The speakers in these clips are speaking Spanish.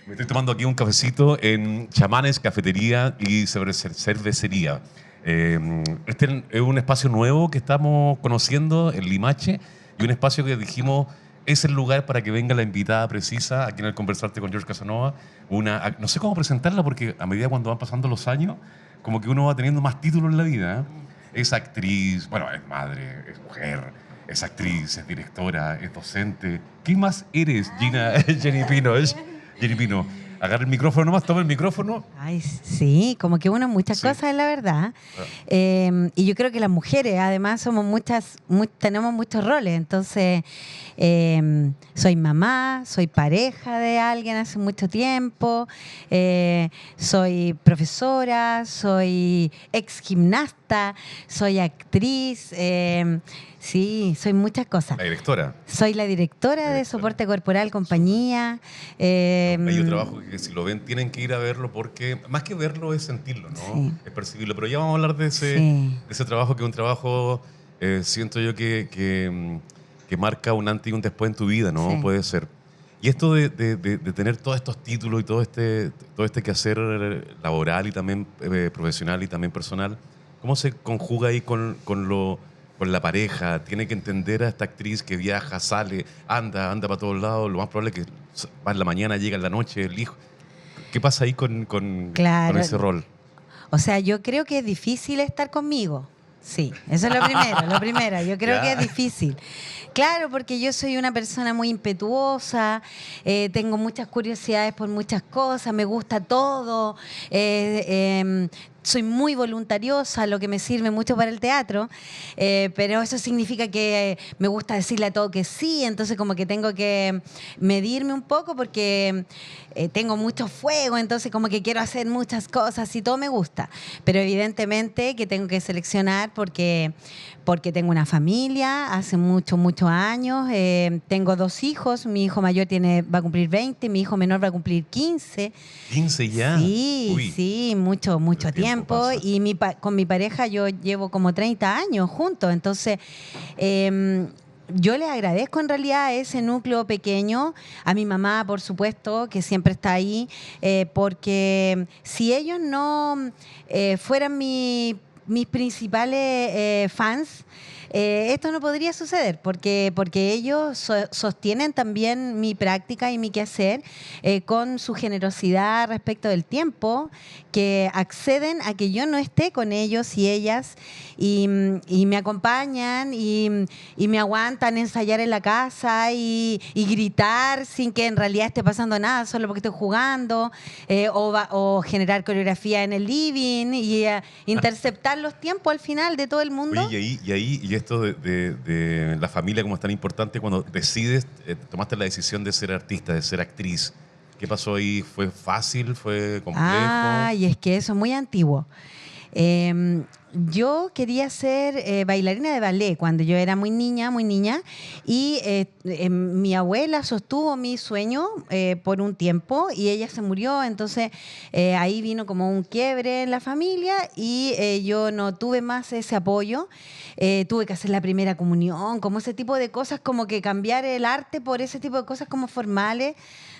Me estoy tomando aquí un cafecito en Chamanes, Cafetería y Cervecería. Este es un espacio nuevo que estamos conociendo en Limache y un espacio que dijimos es el lugar para que venga la invitada precisa aquí en el Conversarte con George Casanova. No sé cómo presentarla porque a medida cuando van pasando los años, como que uno va teniendo más títulos en la vida. Es actriz, bueno, es madre, es mujer, es actriz, es directora, es docente. ¿Qué más eres, Gina Jenny Pino? Jenny Pino, agarra el micrófono nomás, toma el micrófono. Ay, sí, como que uno muchas cosas, la verdad. Y yo creo que las mujeres, además, somos tenemos muchos roles. Entonces, soy mamá, soy pareja de alguien hace mucho tiempo, soy profesora, soy ex gimnasta, soy actriz. Sí, soy muchas cosas. La directora. Soy la directora de Soporte Corporal Compañía. Hay un trabajo que si lo ven tienen que ir a verlo porque más que verlo es sentirlo, ¿no? Sí. Es percibirlo. Pero ya vamos a hablar de ese trabajo, que es un trabajo, siento yo que marca un antes y un después en tu vida, ¿no? Sí. Puede ser. Y esto de tener todos estos títulos y todo este quehacer laboral y también profesional y también personal, ¿cómo se conjuga ahí con la pareja? Tiene que entender a esta actriz que viaja, sale, anda para todos lados. Lo más probable es que va en la mañana, llega en la noche, el hijo. ¿Qué pasa ahí con ese rol? O sea, yo creo que es difícil estar conmigo. Sí, eso es lo primero. Yo creo que es difícil. Claro, porque yo soy una persona muy impetuosa, tengo muchas curiosidades por muchas cosas, me gusta todo, soy muy voluntariosa, lo que me sirve mucho para el teatro, pero eso significa que me gusta decirle a todo que sí, entonces como que tengo que medirme un poco porque tengo mucho fuego, entonces como que quiero hacer muchas cosas y todo me gusta, pero evidentemente que tengo que seleccionar porque tengo una familia, hace muchos años, tengo 2 hijos, mi hijo mayor va a cumplir 20, mi hijo menor va a cumplir 15. ¿15 ya? Sí, Uy. sí, mucho tiempo. Y con mi pareja yo llevo como 30 años juntos, entonces yo le agradezco en realidad a ese núcleo pequeño, a mi mamá, por supuesto, que siempre está ahí, porque si ellos no fueran mis principales fans, esto no podría suceder porque ellos sostienen también mi práctica y mi quehacer con su generosidad respecto del tiempo, que acceden a que yo no esté con ellos y ellas y me acompañan y me aguantan ensayar en la casa y gritar sin que en realidad esté pasando nada, solo porque estoy jugando, o generar coreografía en el living y interceptar los tiempos al final de todo el mundo. Oye, y esto de la familia como es tan importante cuando decides, tomaste la decisión de ser artista, de ser actriz. ¿Qué pasó ahí? ¿Fue fácil? ¿Fue complejo? Y es que eso es muy antiguo. Yo quería ser bailarina de ballet cuando yo era muy niña, y mi abuela sostuvo mi sueño por un tiempo y ella se murió, entonces ahí vino como un quiebre en la familia y yo no tuve más ese apoyo. Tuve que hacer la primera comunión, como ese tipo de cosas, como que cambiar el arte por ese tipo de cosas como formales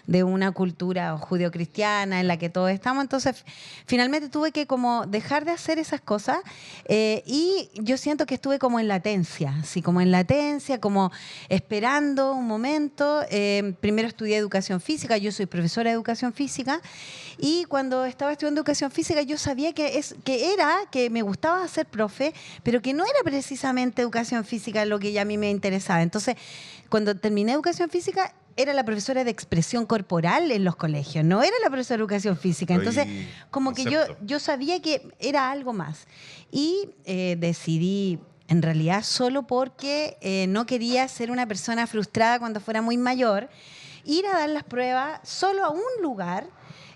de una cultura judeocristiana en la que todos estamos. Entonces, finalmente tuve que como dejar de hacer esas cosas y yo siento que estuve como en latencia, así como en latencia, como esperando un momento. Primero estudié educación física, yo soy profesora de educación física y cuando estaba estudiando educación física yo sabía que me gustaba ser profe, pero que no era precisamente educación física lo que ya a mí me interesaba. Entonces, cuando terminé educación física, era la profesora de expresión corporal en los colegios, no era la profesora de educación física. Entonces, como que yo sabía que era algo más. Y decidí, en realidad, solo porque no quería ser una persona frustrada cuando fuera muy mayor, ir a dar las pruebas solo a un lugar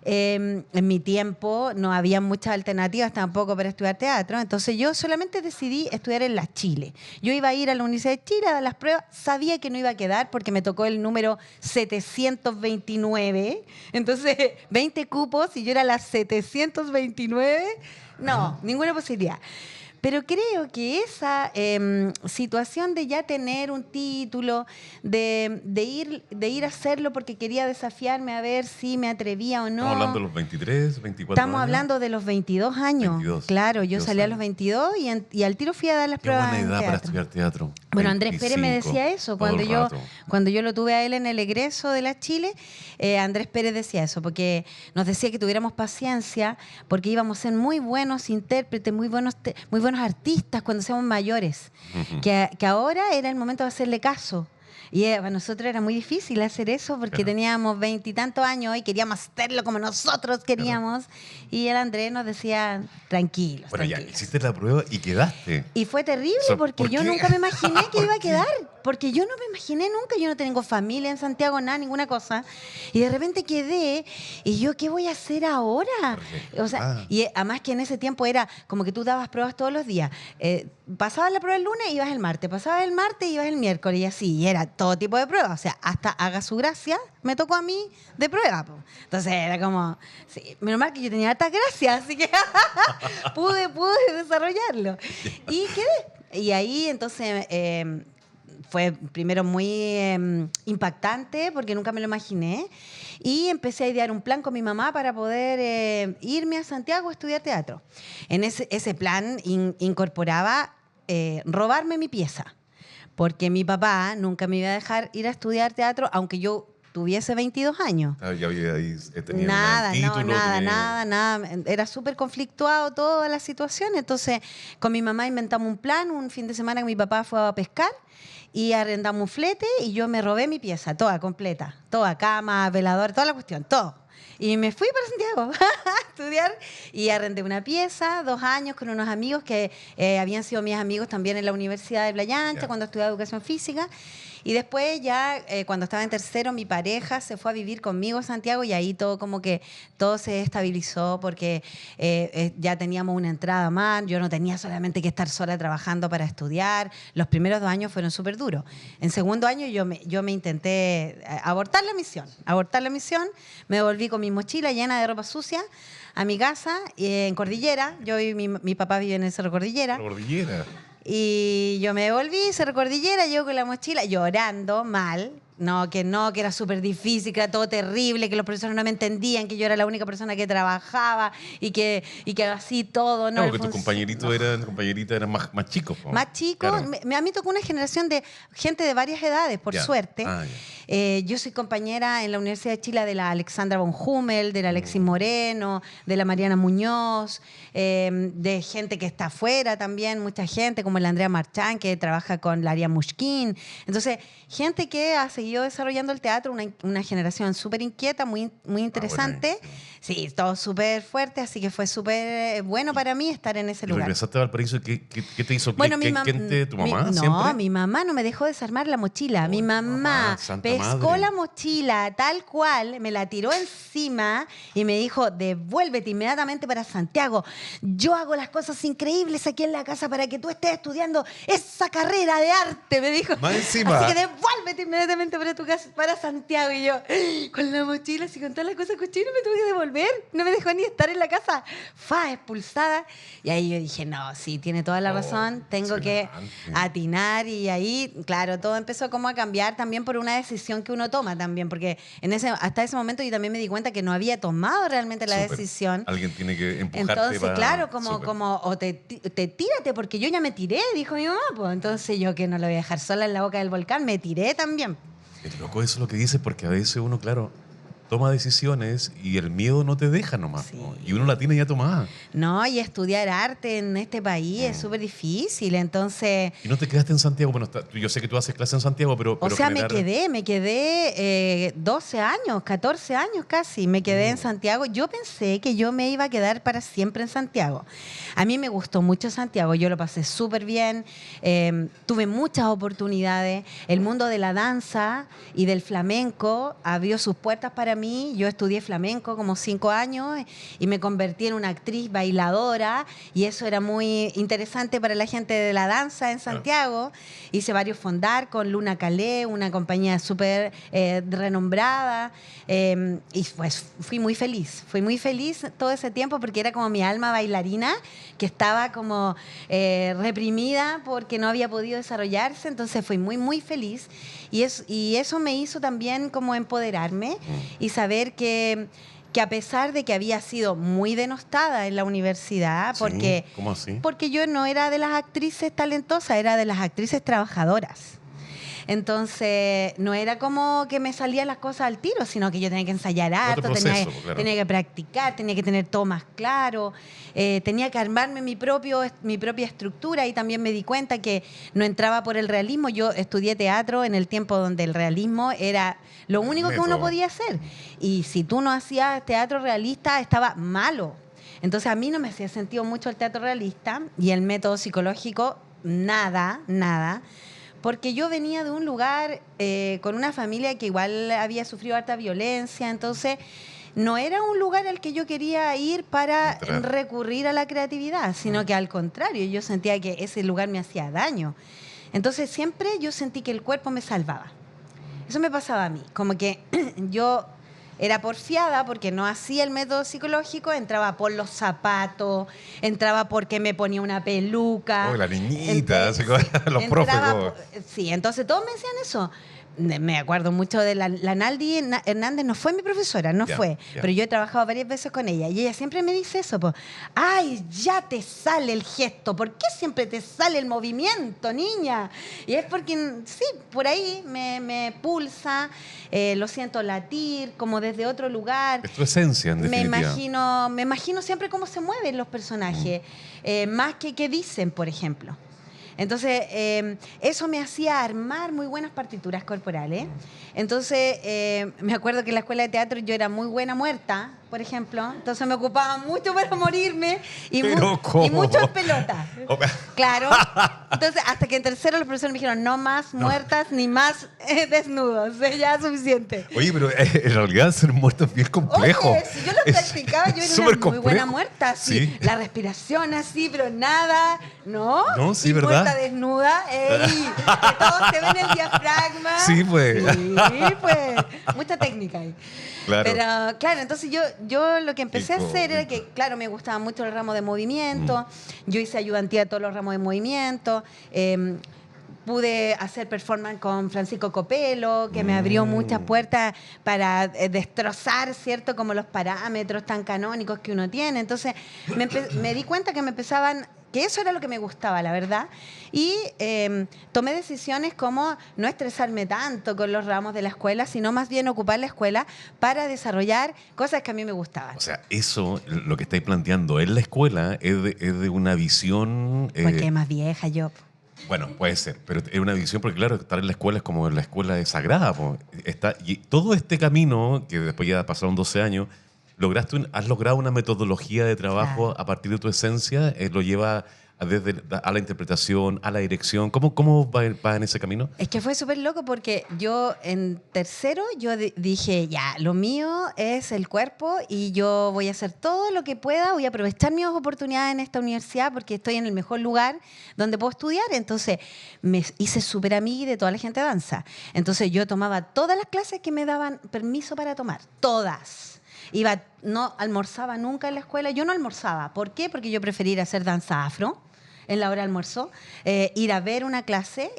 En mi tiempo no había muchas alternativas tampoco para estudiar teatro, entonces yo solamente decidí estudiar en la Chile. Yo iba a ir a la Universidad de Chile a dar las pruebas, sabía que no iba a quedar porque me tocó el número 729, entonces 20 cupos y yo era la 729, no, ninguna posibilidad. Pero creo que esa situación de ya tener un título, de ir a hacerlo porque quería desafiarme a ver si me atrevía o no. Estamos hablando de los 23, 24 Estamos años. hablando de los 22 años. 22, Claro, yo 22 salí a años. los 22 y al tiro fui a dar las Qué pruebas buena en edad para teatro. estudiar teatro. Bueno, Andrés Pérez me 25, decía eso todo el rato. cuando yo lo tuve a él en el egreso de la Chile. Andrés Pérez decía eso, porque nos decía que tuviéramos paciencia, porque íbamos a ser muy buenos intérpretes, muy buenos artistas cuando seamos mayores. Que ahora era el momento de hacerle caso. Y para nosotros era muy difícil hacer eso porque Claro. teníamos 20 y tantos años y queríamos hacerlo como nosotros queríamos. Y el Andrés nos decía, tranquilos, Bueno, ya tranquilos. hiciste la prueba y quedaste. Y fue terrible O sea, porque ¿por yo qué? nunca me imaginé que ¿Por iba a qué? quedar. Porque yo no me imaginé nunca, yo no tengo familia en Santiago, nada, ninguna cosa. Y de repente quedé, y yo, ¿qué voy a hacer ahora? O sea, y además que en ese tiempo era como que tú dabas pruebas todos los días. Pasabas la prueba el lunes, ibas el martes. Pasabas el martes, ibas el miércoles y así. Y era todo tipo de pruebas. O sea, hasta haga su gracia, me tocó a mí de prueba. Po. Entonces era como, sí, menos mal que yo tenía hartas gracias, así que pude desarrollarlo. Y quedé. Y ahí entonces fue primero muy impactante porque nunca me lo imaginé. Y empecé a idear un plan con mi mamá para poder irme a Santiago a estudiar teatro. En ese plan incorporaba robarme mi pieza, porque mi papá nunca me iba a dejar ir a estudiar teatro, aunque yo tuviese 22 años. Ah, ya había ahí, tenía Nada, el título, nada. Era súper conflictuado toda la situación. Entonces, con mi mamá inventamos un plan. Un fin de semana que mi papá fue a pescar y arrendamos un flete y yo me robé mi pieza, toda completa. Toda, cama, velador, toda la cuestión, todo. Y me fui para Santiago a estudiar y arrendé una pieza, 2 años con unos amigos que habían sido mis amigos también en la Universidad de Playa Ancha, cuando estudiaba educación física. Y después ya, cuando estaba en tercero, mi pareja se fue a vivir conmigo a Santiago y ahí todo como que todo se estabilizó porque ya teníamos una entrada más. Yo no tenía solamente que estar sola trabajando para estudiar. Los primeros 2 años fueron súper duros. En segundo año yo me intenté abortar la misión. Me volví con mi mochila llena de ropa sucia a mi casa en Cordillera. Mi papá vive en el Cerro Cordillera. La cordillera. Y yo me volví, Cerro Cordillera, yo con la mochila, llorando mal. Que era súper difícil, que era todo terrible, que los profesores no me entendían, que yo era la única persona que trabajaba y que así todo. No, porque tus compañeritos eran más chicos. Po. Más chicos. Claro. A mí tocó una generación de gente de varias edades, por Ya. suerte. Ah, Yo soy compañera en la Universidad de Chile de la Alexandra von Hummel, de la Alexis Moreno, de la Mariana Muñoz, de gente que está afuera también, mucha gente, como la Andrea Marchán, que trabaja con la Aria Mushkin. Entonces, gente que ha seguido desarrollando el teatro, una generación súper inquieta, muy interesante. Sí, todo súper fuerte, así que fue súper bueno para mí estar en ese ¿Y lugar. regresaste a Valparaíso? ¿Qué te hizo? Bueno, ¿Tu mamá no, siempre? mi mamá no me dejó desarmar la mochila. Mi mamá Santa pescó madre. la mochila tal cual, me la tiró encima y me dijo, devuélvete inmediatamente para Santiago. Yo hago las cosas increíbles aquí en la casa para que tú estés estudiando esa carrera de arte, me dijo. Más encima. Así que devuélvete inmediatamente para tu casa, para Santiago. Y yo, con la mochila, así con todas las cosas cochinas, me tuve que devolver. No me dejó ni estar en la casa. Expulsada. Y ahí yo dije, no, sí, tiene toda la razón. Tengo que impresionante. atinar. Y ahí, claro, todo empezó como a cambiar también por una decisión que uno toma también. Porque hasta ese momento yo también me di cuenta que no había tomado realmente la Súper. decisión. Alguien tiene que empujarte Entonces, para... claro, Súper. o te tírate, porque yo ya me tiré, dijo mi mamá. Pues entonces yo que no lo voy a dejar sola en la boca del volcán, me tiré también. Es loco eso lo que dices, porque a veces uno, claro, toma decisiones y el miedo no te deja nomás. Sí. ¿No? Y uno la tiene ya tomada. No, y estudiar arte en este país es súper difícil, entonces... ¿Y no te quedaste en Santiago? Bueno, yo sé que tú haces clase en Santiago, pero O sea, generar- me quedé 12 años, 14 años casi, me quedé en Santiago. Yo pensé que yo me iba a quedar para siempre en Santiago. A mí me gustó mucho Santiago, yo lo pasé súper bien, tuve muchas oportunidades. El mundo de la danza y del flamenco abrió sus puertas para mí mí. Yo estudié flamenco como 5 años y me convertí en una actriz bailadora y eso era muy interesante para la gente de la danza en Santiago. Hice varios fondar con Luna Calé, una compañía súper renombrada, y pues fui muy feliz todo ese tiempo porque era como mi alma bailarina que estaba como reprimida porque no había podido desarrollarse, entonces fui muy feliz y eso me hizo también como empoderarme y saber que a pesar de que había sido muy denostada en la universidad, porque, ¿Cómo así? porque yo no era de las actrices talentosas, era de las actrices trabajadoras. Entonces, no era como que me salían las cosas al tiro, sino que yo tenía que ensayar harto, proceso, claro. tenía que practicar, tenía que tener todo más claro, tenía que armarme mi propia estructura y también me di cuenta que no entraba por el realismo. Yo estudié teatro en el tiempo donde el realismo era lo único que uno podía hacer. Y si tú no hacías teatro realista, estaba malo. Entonces, a mí no me hacía sentido mucho el teatro realista y el método psicológico, nada. Porque yo venía de un lugar con una familia que igual había sufrido harta violencia, entonces no era un lugar al que yo quería ir para recurrir a la creatividad, sino que al contrario, yo sentía que ese lugar me hacía daño. Entonces siempre yo sentí que el cuerpo me salvaba. Eso me pasaba a mí, como que yo era porfiada porque no hacía el método psicológico, entraba por los zapatos, entraba porque me ponía una peluca. Oh, la niñita, los profes. Sí, entonces todos me decían eso. Me acuerdo mucho de la Naldi Hernández, no fue mi profesora, no fue, pero yo he trabajado varias veces con ella y ella siempre me dice eso, pues, ay, ya te sale el gesto, ¿por qué siempre te sale el movimiento, niña? Y es porque, sí, por ahí me pulsa, lo siento latir, como desde otro lugar. Es tu esencia, en definitiva. Me imagino siempre cómo se mueven los personajes, más que qué dicen, por ejemplo. Entonces, eso me hacía armar muy buenas partituras corporales. Entonces, me acuerdo que en la escuela de teatro yo era muy buena muerta, por ejemplo. Entonces me ocupaba mucho para morirme y mucho en pelota. Claro. Entonces, hasta que en tercero los profesores me dijeron, no más muertas ni más desnudos. Ya es suficiente. Oye, pero en realidad ser muerto es bien complejo. Oye, si yo lo practicaba, yo era una muy buena muerta. Así, sí. La respiración así, pero nada, ¿no? No, sí, y ¿verdad? Muerta desnuda, que todos te ven el diafragma. Sí, pues. Sí, pues. Mucha técnica ahí. Claro. Pero, claro, entonces yo lo que empecé a hacer era que, claro, me gustaba mucho el ramo de movimiento. Yo hice ayudantía a todos los ramos de movimiento. Pude hacer performance con Francisco Copelo, que me abrió muchas puertas para destrozar, ¿cierto? Como los parámetros tan canónicos que uno tiene. Entonces, me di cuenta que que eso era lo que me gustaba, la verdad. Y tomé decisiones como no estresarme tanto con los ramos de la escuela, sino más bien ocupar la escuela para desarrollar cosas que a mí me gustaban. O sea, eso, lo que estáis planteando en la escuela es de una visión... Porque es más vieja yo. Bueno, puede ser, pero es una visión porque, claro, estar en la escuela es como la escuela es sagrada. Y todo este camino, que después ya pasaron 12 años, has logrado una metodología de trabajo a partir de tu esencia, lo lleva desde a la interpretación, a la dirección. ¿Cómo va en ese camino? Es que fue súper loco porque yo en tercero dije, ya, lo mío es el cuerpo y yo voy a hacer todo lo que pueda, voy a aprovechar mis oportunidades en esta universidad porque estoy en el mejor lugar donde puedo estudiar. Entonces me hice súper amiga de toda la gente de danza. Entonces yo tomaba todas las clases que me daban permiso para tomar, todas. No almorzaba nunca en la escuela. Yo no almorzaba. ¿Por qué? Porque yo prefería ir a hacer danza afro en la hora de almuerzo, ir a ver una clase,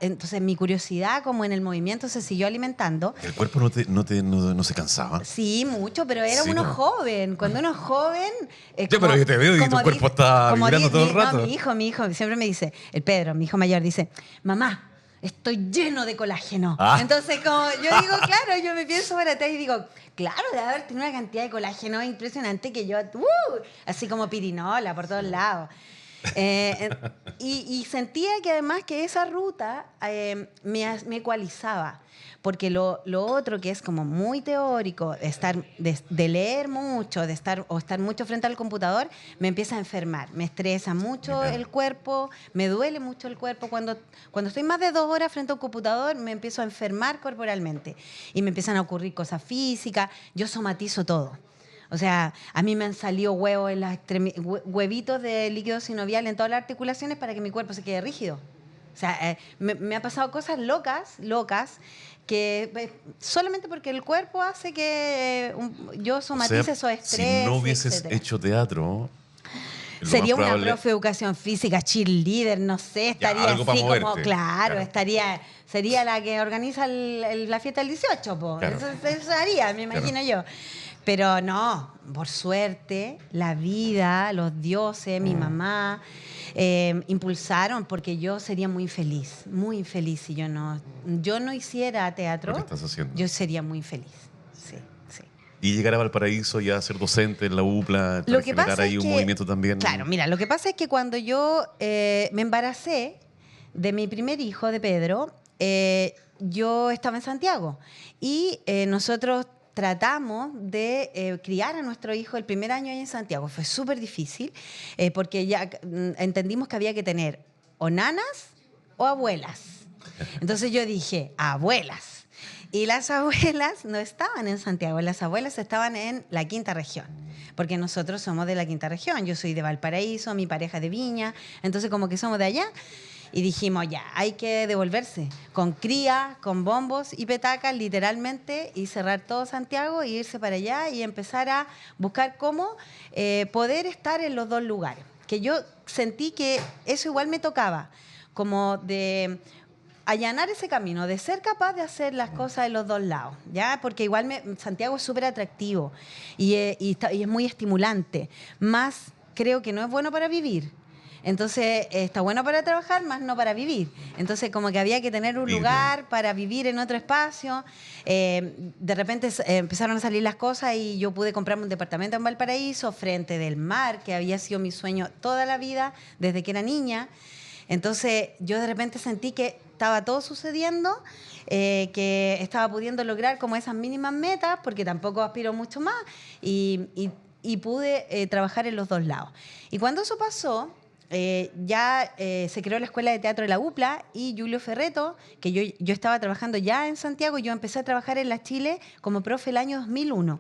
entonces mi curiosidad como en el movimiento se siguió alimentando. ¿El cuerpo no se cansaba? Sí, mucho, pero era uno joven. Cuando uno es joven... pero yo te veo y tu cuerpo está vibrando todo el rato. No, mi hijo siempre me dice, el Pedro, mi hijo mayor, dice, mamá, estoy lleno de colágeno. Entonces, como yo digo, claro, yo me pienso para atrás y digo, claro, de haber tenido una cantidad de colágeno impresionante que yo, así como pirinola por todos lados. Y sentía que además que esa ruta me ecualizaba. Porque lo otro que es como muy teórico, de leer mucho, estar mucho frente al computador, me empieza a enfermar. Me estresa mucho el cuerpo, me duele mucho el cuerpo. Cuando estoy más de 2 horas frente a un computador, me empiezo a enfermar corporalmente. Y me empiezan a ocurrir cosas físicas. Yo somatizo todo. O sea, a mí me han salido huevos en las huevitos de líquido sinovial en todas las articulaciones para que mi cuerpo se quede rígido. O sea, me ha pasado cosas locas, que solamente porque el cuerpo hace que yo somatice esos estrés. Si no hubieses etcétera. hecho teatro, Sería una profe de educación física, cheerleader, no sé, estaría algo así para como, moverte. claro, sería la que organiza la fiesta del 18, po. Claro. Eso haría, me imagino yo. Pero no, por suerte, la vida, los dioses, mi mamá, impulsaron porque yo sería muy infeliz si yo no hiciera teatro. Lo que estás haciendo. Yo sería muy infeliz. Sí, sí. Y llegar a Valparaíso ya a ser docente en la UPLA, Lo que generar pasa ahí es un que, movimiento también. claro, mira, lo que pasa es que cuando yo me embaracé de mi primer hijo, de Pedro, yo estaba en Santiago y nosotros tratamos de criar a nuestro hijo el primer año ahí en Santiago. Fue súper difícil porque ya entendimos que había que tener o nanas o abuelas. Entonces yo dije, abuelas. Y las abuelas no estaban en Santiago, las abuelas estaban en la quinta región, porque nosotros somos de la quinta región. Yo soy de Valparaíso, mi pareja de Viña, entonces como que somos de allá. Y dijimos, ya, hay que devolverse con cría, con bombos y petacas, literalmente, y cerrar todo Santiago e irse para allá y empezar a buscar cómo poder estar en los dos lugares. Que yo sentí que eso igual me tocaba, como de allanar ese camino, de ser capaz de hacer las cosas en los dos lados, ¿ya? Porque igual Santiago es súper atractivo y es muy estimulante, más creo que no es bueno para vivir. Entonces, está bueno para trabajar, más no para vivir. Entonces, como que había que tener un lugar para vivir en otro espacio. De repente empezaron a salir las cosas y yo pude comprarme un departamento en Valparaíso, frente del mar, que había sido mi sueño toda la vida, desde que era niña. Entonces, yo de repente sentí que estaba todo sucediendo, que estaba pudiendo lograr como esas mínimas metas, porque tampoco aspiro mucho más, y pude trabajar en los dos lados. Y cuando eso pasó, se creó la Escuela de Teatro de la UPLA y Julio Ferreto, que yo estaba trabajando ya en Santiago, yo empecé a trabajar en la Chile como profe el año 2001.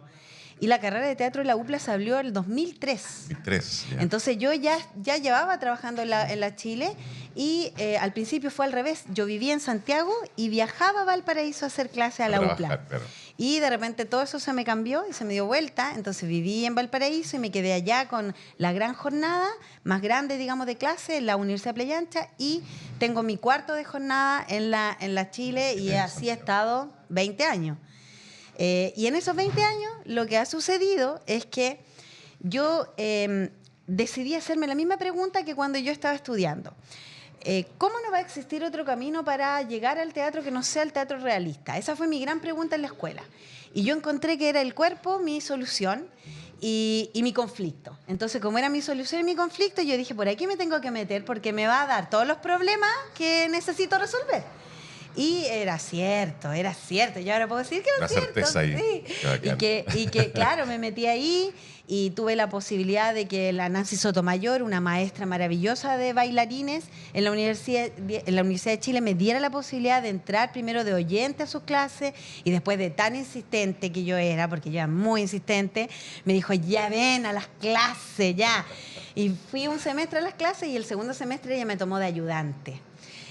Y la carrera de teatro de la UPLA se abrió en el 2003. 2003, ya. Entonces yo ya llevaba trabajando en la Chile y al principio fue al revés. Yo vivía en Santiago y viajaba a Valparaíso a hacer clases a la UPLA. Claro. Y de repente todo eso se me cambió y se me dio vuelta. Entonces viví en Valparaíso y me quedé allá con la gran jornada, más grande, digamos, de clase en la Universidad de Playa Ancha. Y tengo mi cuarto de jornada en la Chile y así he estado 20 años. Y en esos 20 años lo que ha sucedido es que yo decidí hacerme la misma pregunta que cuando yo estaba estudiando. ¿Cómo no va a existir otro camino para llegar al teatro que no sea el teatro realista? Esa fue mi gran pregunta en la escuela. Y yo encontré que era el cuerpo mi solución y mi conflicto. Entonces, como era mi solución y mi conflicto, yo dije, por aquí me tengo que meter porque me va a dar todos los problemas que necesito resolver. Y era cierto. Yo ahora puedo decir que era cierto. La certeza ahí. Sí. Y que, claro, me metí ahí y tuve la posibilidad de que la Nancy Sotomayor, una maestra maravillosa de bailarines en la Universidad de Chile, me diera la posibilidad de entrar primero de oyente a sus clases y después de tan insistente que yo era, porque yo era muy insistente, me dijo, ya ven a las clases, ya. Y fui un semestre a las clases y el segundo semestre ella me tomó de ayudante.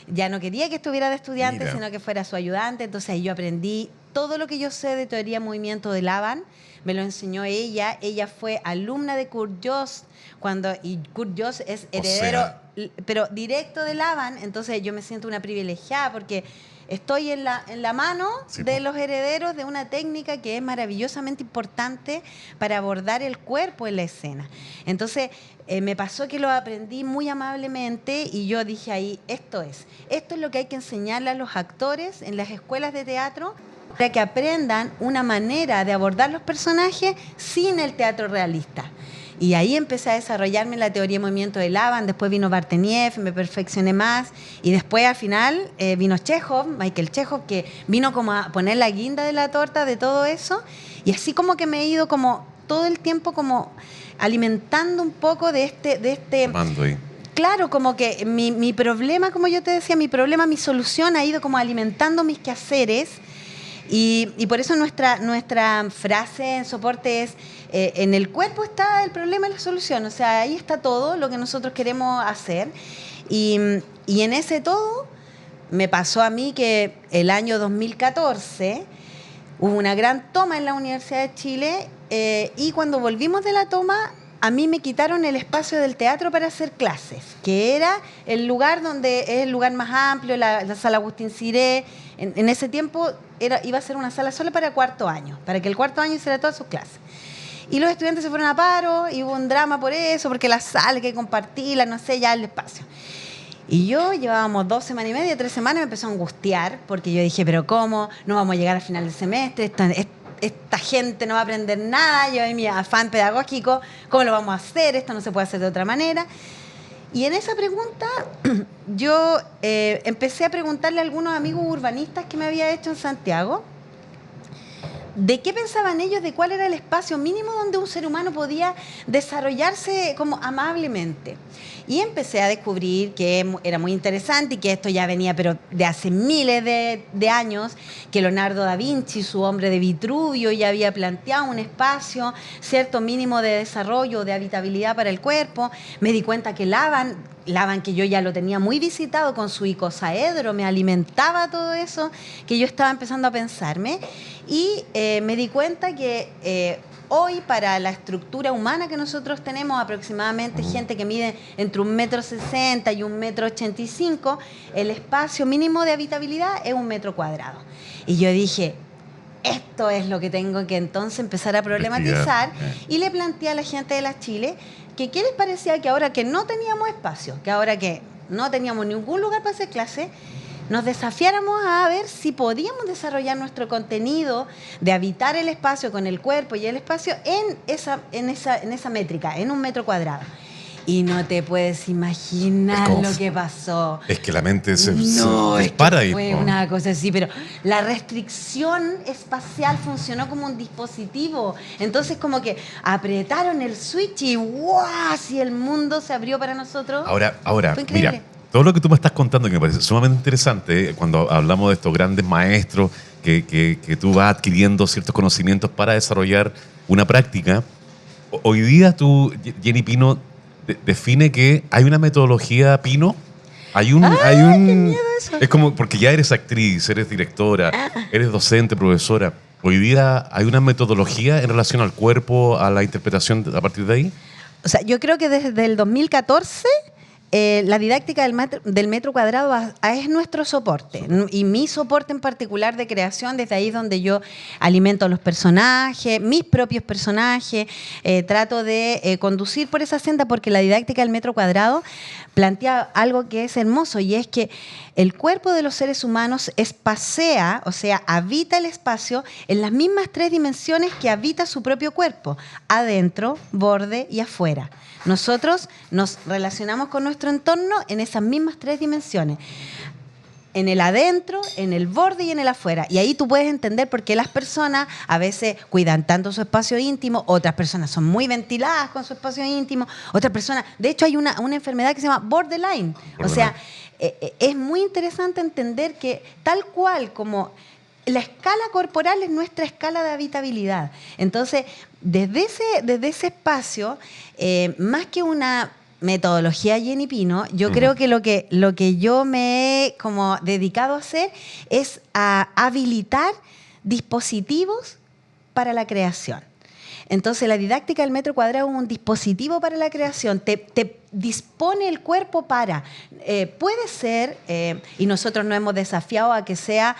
Ya no quería que estuviera de estudiante, sino que fuera su ayudante. Entonces ahí yo aprendí todo lo que yo sé de teoría movimiento de Laban. Me lo enseñó ella. Ella fue alumna de Kurt Jost, y Kurt Jost es heredero, pero directo de Laban. Entonces yo me siento una privilegiada porque estoy en la mano de los herederos de una técnica que es maravillosamente importante para abordar el cuerpo en la escena. Entonces, me pasó que lo aprendí muy amablemente y yo dije ahí, esto es lo que hay que enseñarle a los actores en las escuelas de teatro para que aprendan una manera de abordar los personajes sin el teatro realista. Y ahí empecé a desarrollarme en la teoría de movimiento de Laban, después vino Barteniev, me perfeccioné más, y después al final vino Chekhov, Michael Chekhov, que vino como a poner la guinda de la torta de todo eso, y así como que me he ido como todo el tiempo como alimentando un poco de este Mando ahí. claro, como que mi problema, como yo te decía, mi solución ha ido como alimentando mis quehaceres. Y por eso nuestra frase en soporte es, en el cuerpo está el problema y la solución. O sea, ahí está todo lo que nosotros queremos hacer. Y en ese todo me pasó a mí que el año 2014 hubo una gran toma en la Universidad de Chile y cuando volvimos de la toma, a mí me quitaron el espacio del teatro para hacer clases, que era el lugar donde es el lugar más amplio, la sala Agustín Ciré. En ese tiempo iba a ser una sala solo para cuarto año, para que el cuarto año hiciera todas sus clases. Y los estudiantes se fueron a paro y hubo un drama por eso, porque la sala hay que compartirla, no sé, ya el espacio. Y yo llevábamos 2 semanas y media, 3 semanas, me empezó a angustiar, porque yo dije, pero ¿cómo? No vamos a llegar al final del semestre, esta gente no va a aprender nada, yo en mi afán pedagógico, ¿cómo lo vamos a hacer? Esto no se puede hacer de otra manera. Y en esa pregunta yo empecé a preguntarle a algunos amigos urbanistas que me había hecho en Santiago de qué pensaban ellos, de cuál era el espacio mínimo donde un ser humano podía desarrollarse como amablemente. Y empecé a descubrir que era muy interesante y que esto ya venía pero de hace miles de años, que Leonardo da Vinci, su Hombre de Vitruvio, ya había planteado un espacio, cierto mínimo de desarrollo, de habitabilidad para el cuerpo. Me di cuenta que Laban, que yo ya lo tenía muy visitado con su icosaedro, me alimentaba todo eso que yo estaba empezando a pensarme. Y me di cuenta que hoy para la estructura humana que nosotros tenemos, aproximadamente gente que mide entre 1,60 m y 1,85 m, el espacio mínimo de habitabilidad es 1 metro cuadrado. Y yo dije, esto es lo que tengo que entonces empezar a problematizar. Y le planteé a la gente de la Chile que qué les parecía que ahora que no teníamos espacio, que ahora que no teníamos ningún lugar para hacer clase, nos desafiáramos a ver si podíamos desarrollar nuestro contenido de habitar el espacio con el cuerpo y el espacio en esa métrica, en 1 metro cuadrado. Y no te puedes imaginar lo que pasó. Es que la mente se dispara ahí. Fue una cosa así, pero la restricción espacial funcionó como un dispositivo. Entonces como que apretaron el switch y ¡guau! Si el mundo se abrió para nosotros. Ahora, mira, todo lo que tú me estás contando, que me parece sumamente interesante, cuando hablamos de estos grandes maestros que tú vas adquiriendo ciertos conocimientos para desarrollar una práctica, hoy día tú, Jenny Pino, define que hay una metodología Pino. Hay un qué miedo eso. Es como, porque ya eres actriz, eres directora, eres docente, profesora. Hoy día hay una metodología en relación al cuerpo, a la interpretación a partir de ahí. O sea, yo creo que desde el 2014 la didáctica del metro cuadrado es nuestro soporte. Y mi soporte en particular de creación, desde ahí es donde yo alimento a los personajes, mis propios personajes, trato de conducir por esa senda, porque la didáctica del metro cuadrado plantea algo que es hermoso, y es que el cuerpo de los seres humanos espacea, o sea, habita el espacio en las mismas 3 dimensiones que habita su propio cuerpo: adentro, borde y afuera. Nosotros nos relacionamos con nuestro entorno en esas mismas 3 dimensiones. En el adentro, en el borde y en el afuera. Y ahí tú puedes entender por qué las personas a veces cuidan tanto su espacio íntimo, otras personas son muy ventiladas con su espacio íntimo, otras personas... De hecho, hay una enfermedad que se llama borderline. O sea, es muy interesante entender que tal cual como la escala corporal es nuestra escala de habitabilidad. Entonces, desde ese espacio, más que una metodología Jenny Pino, yo creo que lo que yo me he como dedicado a hacer es a habilitar dispositivos para la creación. Entonces, la didáctica del metro cuadrado es un dispositivo para la creación. Te dispone el cuerpo para... puede ser, y nosotros nos hemos desafiado a que sea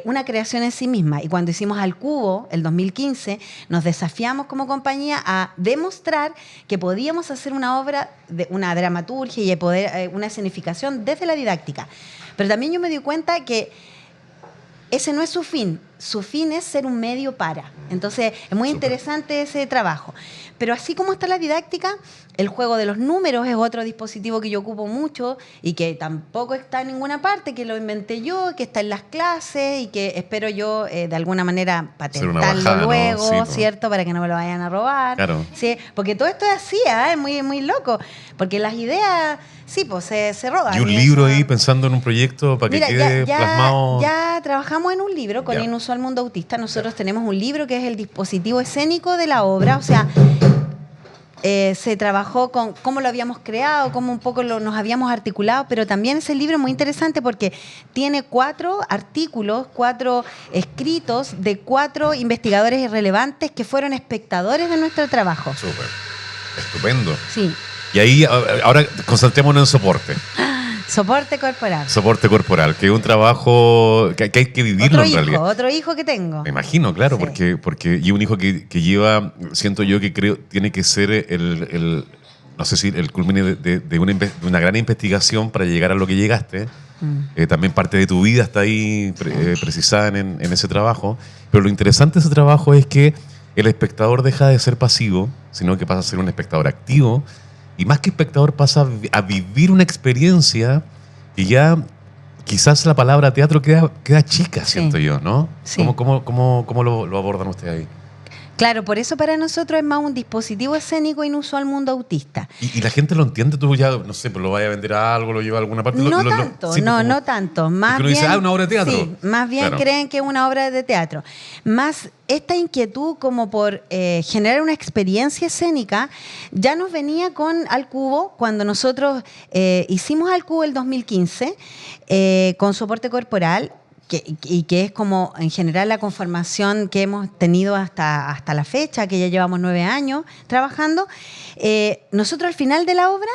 una creación en sí misma. Y cuando hicimos Al Cubo, el 2015, nos desafiamos como compañía a demostrar que podíamos hacer una obra, una dramaturgia y poder, una escenificación desde la didáctica. Pero también yo me di cuenta que ese no es su fin. Su fin es ser un medio para. Entonces, es muy interesante ese trabajo. Pero así como está la didáctica, el juego de los números es otro dispositivo que yo ocupo mucho y que tampoco está en ninguna parte, que lo inventé yo, que está en las clases y que espero yo de alguna manera patentarlo bajada, luego, ¿no? Sí, ¿cierto? Para que no me lo vayan a robar. Claro. ¿Sí? Porque todo esto es así, es muy, muy loco. Porque las ideas, sí, pues se roban. Y un Y libro eso- ahí pensando en un proyecto para que Mira, quede plasmado. ya trabajamos en un libro con Ya. Inusual Mundo Autista. Nosotros tenemos un libro que es el dispositivo escénico de la obra, o sea, se trabajó con cómo lo habíamos creado, cómo un poco nos habíamos articulado, pero también ese libro es muy interesante porque tiene 4 artículos, 4 escritos de 4 investigadores relevantes que fueron espectadores de nuestro trabajo. Súper. Estupendo. Sí, Y ahí, ahora concentrémonos en soporte. soporte corporal. Soporte corporal, que es un trabajo que hay que vivirlo en realidad. Otro hijo que tengo. Me imagino, claro, Sí. porque y un hijo que lleva, siento yo que creo, tiene que ser no sé si el culmine de una gran investigación para llegar a lo que llegaste. También parte de tu vida está ahí precisada en ese trabajo. Pero lo interesante de ese trabajo es que el espectador deja de ser pasivo, sino que pasa a ser un espectador activo. Y más que espectador pasa a vivir una experiencia y ya quizás la palabra teatro queda chica, siento yo, ¿no? Sí. ¿Cómo lo abordan ustedes ahí? Claro, por eso para nosotros es más un dispositivo escénico inusual mundo autista. ¿Y la gente lo entiende? Tú ya, no sé, pues lo vaya a vender a algo, lo lleva a alguna parte. No tanto, sí, pues, no tanto. Más uno bien, dice, una obra de teatro. Sí, más bien Claro. creen que es una obra de teatro. Más esta inquietud como por generar una experiencia escénica ya nos venía con Al Cubo cuando nosotros hicimos Al Cubo el 2015 con soporte corporal. Y que es como en general la conformación que hemos tenido hasta la fecha, que ya llevamos 9 años trabajando. Nosotros al final de la obra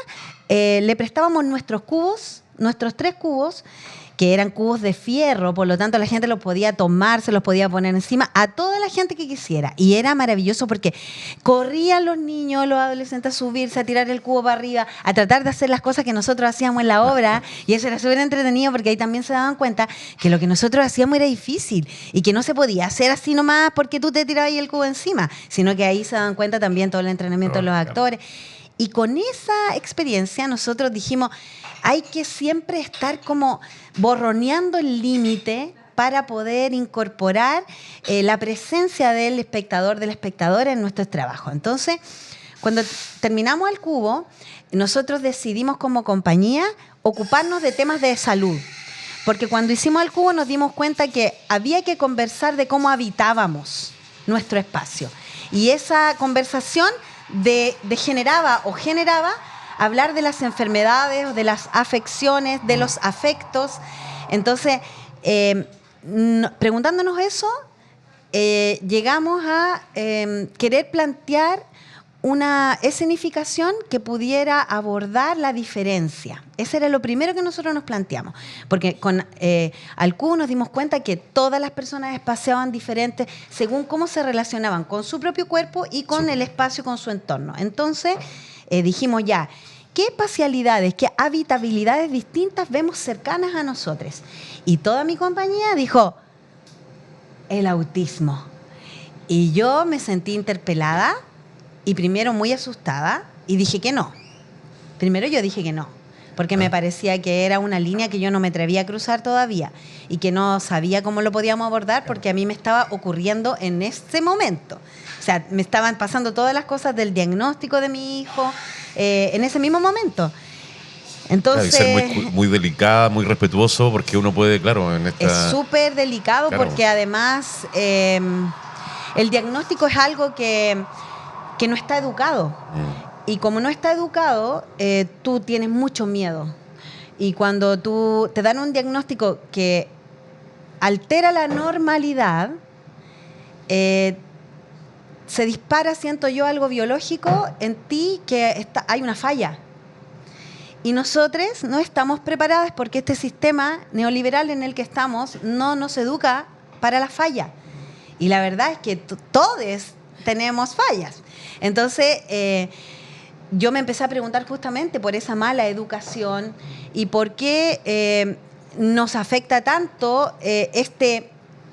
le prestábamos nuestros cubos, nuestros 3 cubos, que eran cubos de fierro, por lo tanto la gente los podía tomar, se los podía poner encima a toda la gente que quisiera. Y era maravilloso porque corrían los niños, los adolescentes a subirse, a tirar el cubo para arriba, a tratar de hacer las cosas que nosotros hacíamos en la obra. Y eso era súper entretenido porque ahí también se daban cuenta que lo que nosotros hacíamos era difícil y que no se podía hacer así nomás porque tú te tirabas ahí el cubo encima, sino que ahí se daban cuenta también todo el entrenamiento de los actores. Y con esa experiencia nosotros dijimos, hay que siempre estar como borroneando el límite para poder incorporar la presencia del espectador, de la espectadora en nuestros trabajos. Entonces, cuando terminamos el cubo, nosotros decidimos como compañía ocuparnos de temas de salud. Porque cuando hicimos el cubo nos dimos cuenta que había que conversar de cómo habitábamos nuestro espacio. Y esa conversación generaba hablar de las enfermedades, de las afecciones, de los afectos. Entonces, preguntándonos eso, llegamos a querer plantear una escenificación que pudiera abordar la diferencia. Ese era lo primero que nosotros nos planteamos, porque con Al Cubo nos dimos cuenta que todas las personas espaciaban diferentes según cómo se relacionaban con su propio cuerpo y con el espacio, con su entorno. Entonces dijimos ya, ¿qué espacialidades, qué habitabilidades distintas vemos cercanas a nosotros? Y toda mi compañía dijo, el autismo. Y yo me sentí interpelada y primero muy asustada y dije que no. Primero yo dije que no, porque me parecía que era una línea que yo no me atrevía a cruzar todavía y que no sabía cómo lo podíamos abordar porque a mí me estaba ocurriendo en ese momento. O sea, me estaban pasando todas las cosas del diagnóstico de mi hijo en ese mismo momento. Entonces, claro, y ser muy delicada, muy respetuoso, porque uno puede, claro, en esta... es súper delicado Claro. porque además el diagnóstico es algo que no está educado. Y como no está educado, tú tienes mucho miedo. Y cuando te dan un diagnóstico que altera la normalidad, se dispara, siento yo, algo biológico en ti que hay una falla. Y nosotros no estamos preparadas porque este sistema neoliberal en el que estamos no nos educa para la falla. Y la verdad es que todos tenemos fallas. Entonces, yo me empecé a preguntar justamente por esa mala educación y por qué nos afecta tanto este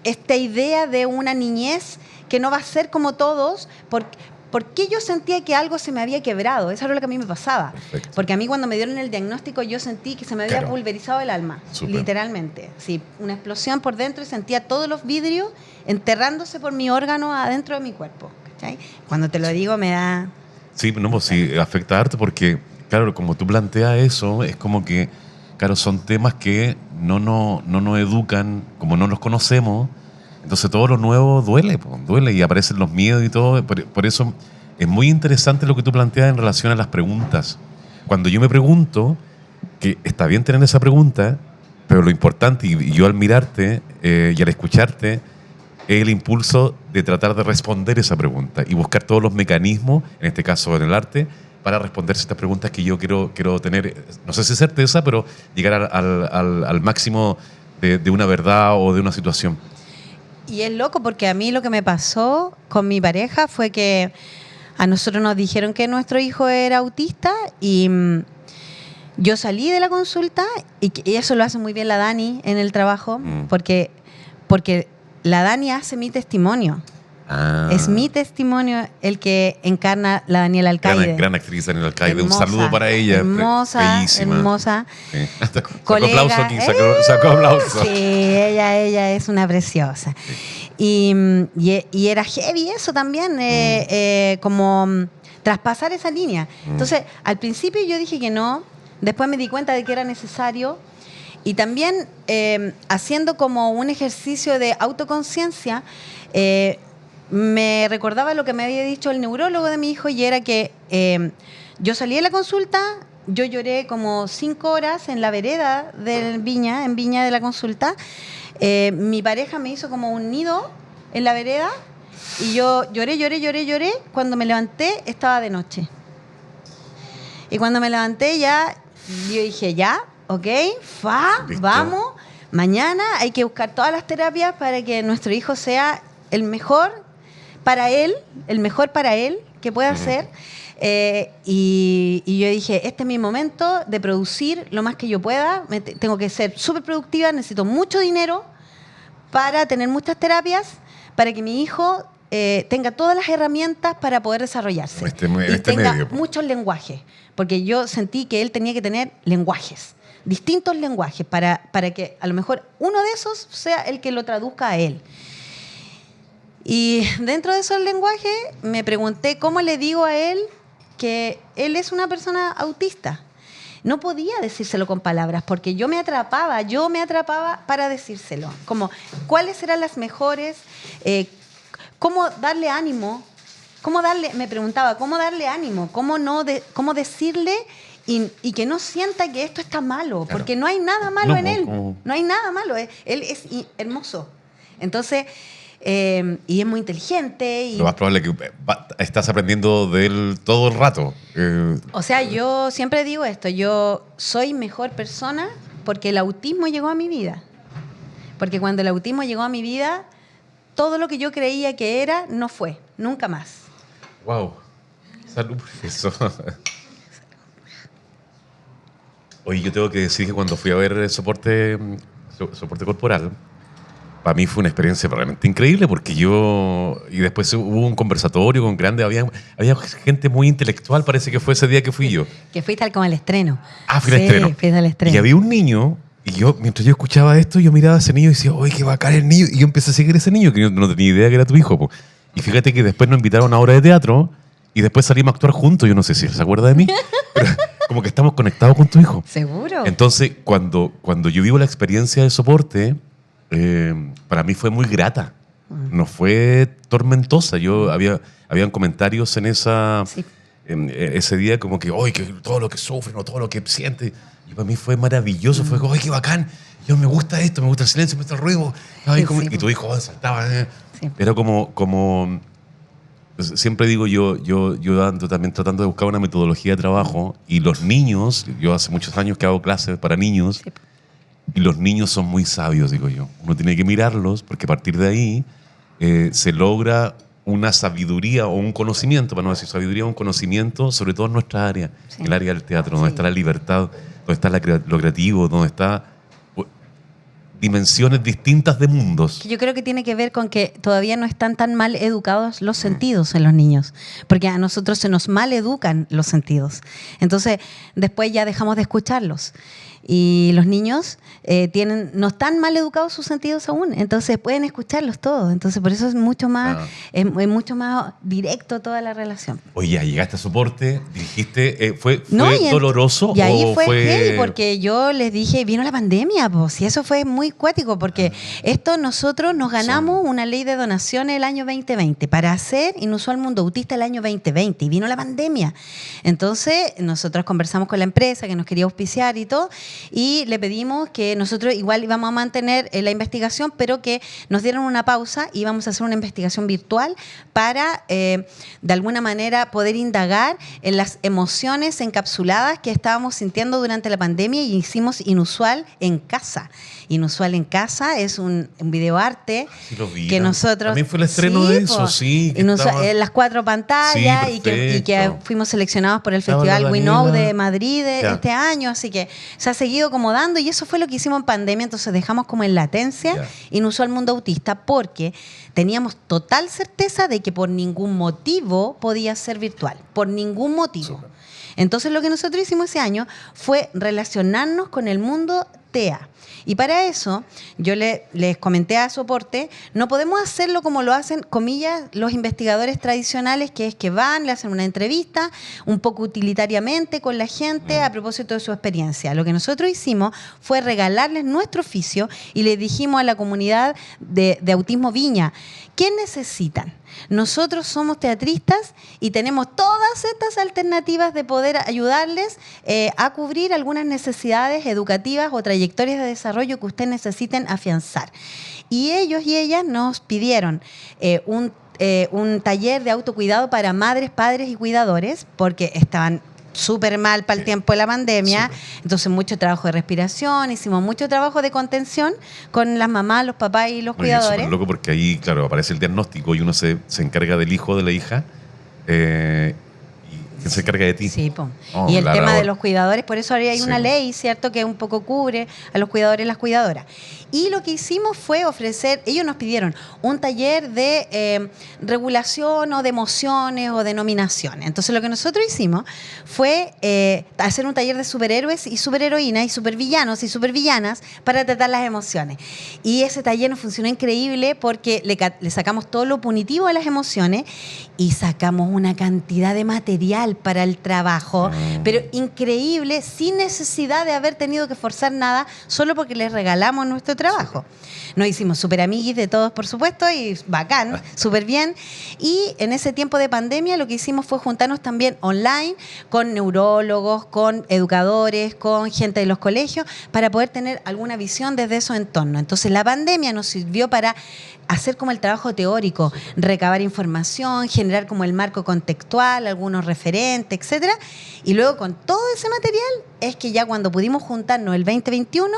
esta idea de una niñez que no va a ser como todos, porque yo sentía que algo se me había quebrado. Eso era lo que a mí me pasaba. Perfecto. Porque a mí cuando me dieron el diagnóstico yo sentí que se me había pulverizado el alma, literalmente. Sí, una explosión por dentro y sentía todos los vidrios enterrándose por mi órgano adentro de mi cuerpo. ¿Cachai? Cuando te lo digo me da... Sí, no, pues sí, afecta harto porque, claro, como tú planteas eso, es como que, claro, son temas que no nos educan, como no los conocemos. Entonces todo lo nuevo duele, duele y aparecen los miedos y todo. Por eso es muy interesante lo que tú planteas en relación a las preguntas. Cuando yo me pregunto, que está bien tener esa pregunta, pero lo importante, y yo al mirarte y al escucharte, es el impulso de tratar de responder esa pregunta y buscar todos los mecanismos, en este caso en el arte, para responderse estas preguntas que yo quiero tener, no sé si certeza, pero llegar al máximo de una verdad o de una situación. Y es loco porque a mí lo que me pasó con mi pareja fue que a nosotros nos dijeron que nuestro hijo era autista y yo salí de la consulta y eso lo hace muy bien la Dani en el trabajo porque la Dani hace mi testimonio. Ah. Es mi testimonio el que encarna la Daniela Alcaide. Gran actriz Daniela Alcaide. Hermosa, un saludo para ella. Hermosa, bellísima. hermosa. Sí. Colega, sacó aplauso aquí, sacó aplauso. Sí, ella es una preciosa. Sí. Y era heavy eso también, como traspasar esa línea. Entonces, al principio yo dije que no, después me di cuenta de que era necesario. Y también haciendo como un ejercicio de autoconciencia, me recordaba lo que me había dicho el neurólogo de mi hijo y era que yo salí de la consulta, yo lloré como 5 horas en la vereda en Viña de la consulta. Mi pareja me hizo como un nido en la vereda y yo lloré. Cuando me levanté estaba de noche. Y cuando me levanté yo dije, ya, ok, vamos. Mañana hay que buscar todas las terapias para que nuestro hijo sea el mejor para él que pueda ser. Y yo dije, este es mi momento de producir lo más que yo pueda. Tengo que ser súper productiva, necesito mucho dinero para tener muchas terapias, para que mi hijo tenga todas las herramientas para poder desarrollarse. Y tenga muchos lenguajes, porque yo sentí que él tenía que tener lenguajes, distintos lenguajes, para que a lo mejor uno de esos sea el que lo traduzca a él. Y dentro de esos lenguajes me pregunté cómo le digo a él que él es una persona autista. No podía decírselo con palabras porque yo me atrapaba para decírselo. Como, ¿cuáles eran las mejores? ¿Cómo darle ánimo? Me preguntaba, ¿cómo darle ánimo? ¿Cómo decirle y que no sienta que esto está malo? Porque no hay nada malo en él. No hay nada malo. Él es hermoso. Entonces... y es muy inteligente. Y... Lo más probable es que estás aprendiendo de él todo el rato. O sea, yo siempre digo esto, yo soy mejor persona porque el autismo llegó a mi vida. Porque cuando el autismo llegó a mi vida, todo lo que yo creía que era, no fue, nunca más. Wow. Salud por eso. Oye, yo tengo que decir que cuando fui a ver soporte corporal, para mí fue una experiencia realmente increíble porque y después hubo un conversatorio con grandes, había gente muy intelectual, parece que fue ese día que fui yo. Que fuiste como al estreno. Ah, fui al estreno. Fuiste al estreno. Y había un niño, y mientras yo escuchaba esto, yo miraba a ese niño y decía, ¡oye, qué bacán el niño! Y yo empecé a seguir a ese niño, que yo no tenía idea que era tu hijo. Po. Y fíjate que después nos invitaron a una obra de teatro y después salimos a actuar juntos. Yo no sé si se acuerda de mí, pero como que estamos conectados con tu hijo. ¿Seguro? Entonces, cuando yo vivo la experiencia de soporte... para mí fue muy grata, no fue tormentosa. Habían comentarios en ese día como que, que todo lo que sufren o todo lo que siente, y para mí fue maravilloso. Fue como, qué bacán, yo me gusta esto, me gusta el silencio, me gusta el ruido. Y tu hijo saltaba. Sí. Era como siempre digo, yo ando también tratando de buscar una metodología de trabajo, y los niños, yo hace muchos años que hago clases para niños. Sí. Y los niños son muy sabios, digo yo. Uno tiene que mirarlos porque a partir de ahí se logra una sabiduría o un conocimiento, para no decir sabiduría, un conocimiento, sobre todo en nuestra área, sí. El área del teatro, donde está la libertad, donde está lo creativo, donde está dimensiones distintas de mundos. Yo creo que tiene que ver con que todavía no están tan mal educados los sentidos en los niños, porque a nosotros se nos mal educan los sentidos. Entonces, después ya dejamos de escucharlos. Y los niños no están mal educados sus sentidos aún, entonces pueden escucharlos todos. Entonces, por eso es mucho más, es mucho más directo toda la relación. Oye, ya llegaste a soporte, dijiste, ¿fue No, doloroso? Y ahí o fue heavy, porque yo les dije, vino la pandemia, pues, y eso fue muy cuático, porque nosotros nos ganamos una ley de donación el año 2020 para hacer Inusual Mundo Autista el año 2020, y vino la pandemia. Entonces, nosotros conversamos con la empresa que nos quería auspiciar y todo, y le pedimos que nosotros igual íbamos a mantener la investigación, pero que nos dieran una pausa y íbamos a hacer una investigación virtual para, de alguna manera, poder indagar en las emociones encapsuladas que estábamos sintiendo durante la pandemia, y hicimos Inusual en Casa. Inusual en Casa es un videoarte que nosotros... También fue el estreno de eso, sí. En las 4 pantallas, Sí, y que fuimos seleccionados por el Festival We Know de Madrid este año, así que se ha seguido como dando, y eso fue lo que hicimos en pandemia. Entonces dejamos como en latencia Inusual Mundo Autista, porque teníamos total certeza de que por ningún motivo podía ser virtual, por ningún motivo. Super. Entonces lo que nosotros hicimos ese año fue relacionarnos con el mundo TEA. Y para eso, yo les comenté a Soporte, no podemos hacerlo como lo hacen, comillas, los investigadores tradicionales, que es que van, le hacen una entrevista, un poco utilitariamente con la gente a propósito de su experiencia. Lo que nosotros hicimos fue regalarles nuestro oficio y les dijimos a la comunidad de Autismo Viña, ¿qué necesitan? Nosotros somos teatristas y tenemos todas estas alternativas de poder ayudarles a cubrir algunas necesidades educativas o trayectorias de desarrollo que ustedes necesiten afianzar. Y ellos y ellas nos pidieron un taller de autocuidado para madres, padres y cuidadores, porque estaban súper mal para el tiempo de la pandemia. Entonces mucho trabajo de respiración, hicimos mucho trabajo de contención con las mamás, los papás y los cuidadores. Es loco porque ahí, claro, aparece el diagnóstico y uno se encarga del hijo o de la hija. ¿Quién se encarga de ti? Sí, y el tema de los cuidadores, por eso ahora hay una ley, ¿cierto?, que un poco cubre a los cuidadores y las cuidadoras. Y lo que hicimos fue ofrecer, ellos nos pidieron un taller de regulación o de emociones o de nominaciones. Entonces lo que nosotros hicimos fue hacer un taller de superhéroes y superheroínas y supervillanos y supervillanas para tratar las emociones. Y ese taller nos funcionó increíble porque le sacamos todo lo punitivo a las emociones y sacamos una cantidad de material para el trabajo, pero increíble, sin necesidad de haber tenido que forzar nada, solo porque les regalamos nuestro trabajo. Nos hicimos súper amiguis de todos, por supuesto, y bacán, súper bien. Y en ese tiempo de pandemia lo que hicimos fue juntarnos también online con neurólogos, con educadores, con gente de los colegios, para poder tener alguna visión desde esos entornos. Entonces la pandemia nos sirvió para hacer como el trabajo teórico, recabar información, generar como el marco contextual, algunos referentes, etcétera. Y luego con todo ese material es que ya cuando pudimos juntarnos el 2021